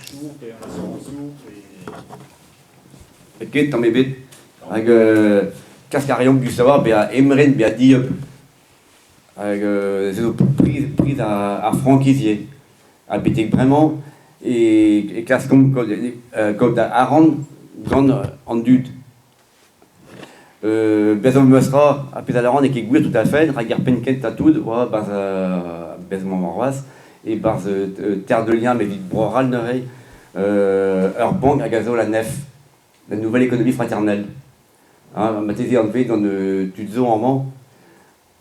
Soup et un restaurant soup et... Ket tam ebet, hag kaskarion gustawa be a emren be a diop. Hag zo prise à franquisier. A betek vraiment, et kaskom kod a ran gant an dud. Bezom meustra, a pez a la ran ket gwir tout à fait, hag ar penkent a tout, baz bezom an warwas, et baz terre de lien, mais vite broral neurei, ur bank hag a zo la nef. La nouvelle économie fraternelle. Hein, ma thèse en fait dans le tuzo en vent,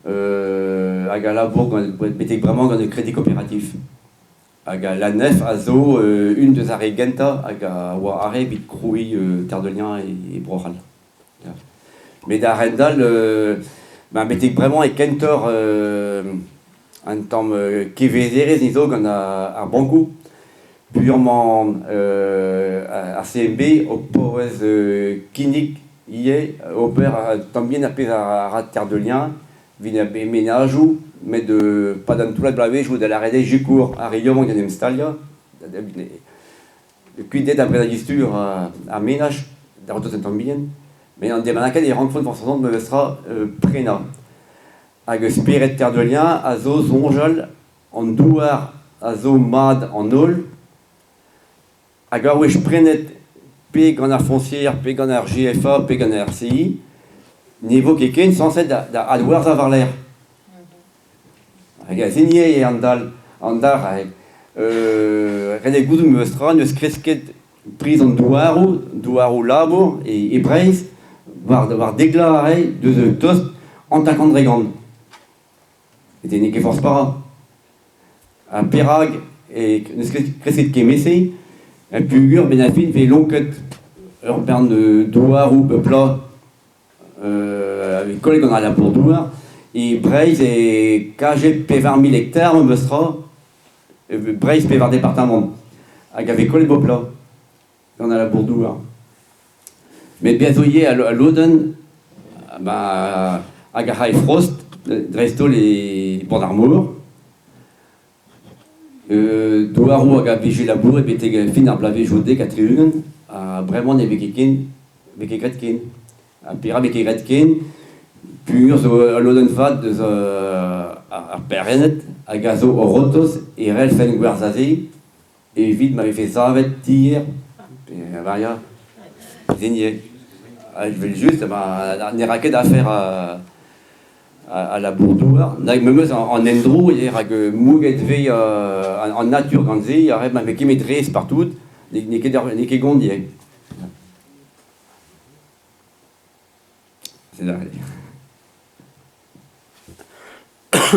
à la bourg, vraiment dans le crédit coopératif. À la nef, à zo, une de arrêts Genta, à arrêt vite crouy, terre de lien et broral. Mais d'Arendal, mettez vraiment et Kentor, un temps Kevezere, nizo, qu'on a Banco. Purement à CMB, au Powez Kinik, opère tambien à terre de lien, vient à ménage, mais de pas dans tout la blavé, je vous de la rede, j'ai cours à Rio, mon gagne Stalia, puis d'être après la disture à ménage, d'arrêter un tambien, mais en démanacade, il rentre dans son nom, me sera préna. Avec spirit terre de lien, à zo zonjal, en douar, à zo mad en ol. Agar wech prenet pe gant ar foncière, pe gant ar GFA, pe gant ar RCI, niveau keken sanset da adouar a var l'air. Hag a zenye e an dal, rene goudou meustra, neus kresket prise an douarou labour e breiz, war degla arei, deus tost antakant regant. Ete ne ket force para. A perag, e neus kresket kemese, un pugur benafin fait lonket urbain de douar ou peupla avec collègues on a là pour douar et Breiz et KG P20 000 hectares me sera Breiz P20 département avec collègues peupla on a là pour douar mais bien zoyé à l'Oden à Garay Frost resto les bords d'armour douarou hag a bije labour e beteg fin ar blave jode katriugen a bremañ ne beke gretken a pera beke gretken pur zo a loden vat deus ar perennet hag a zo o rotos e rel fen gwerzaze e vid m'ave fait zavet tir a varia zenye je vais juste ne raket a faire à la bourdouar. Nag memeus en endrou, hag mouget ve en nature ganze, arrête ma veke medrez partout, ne ket gondie. C'est là.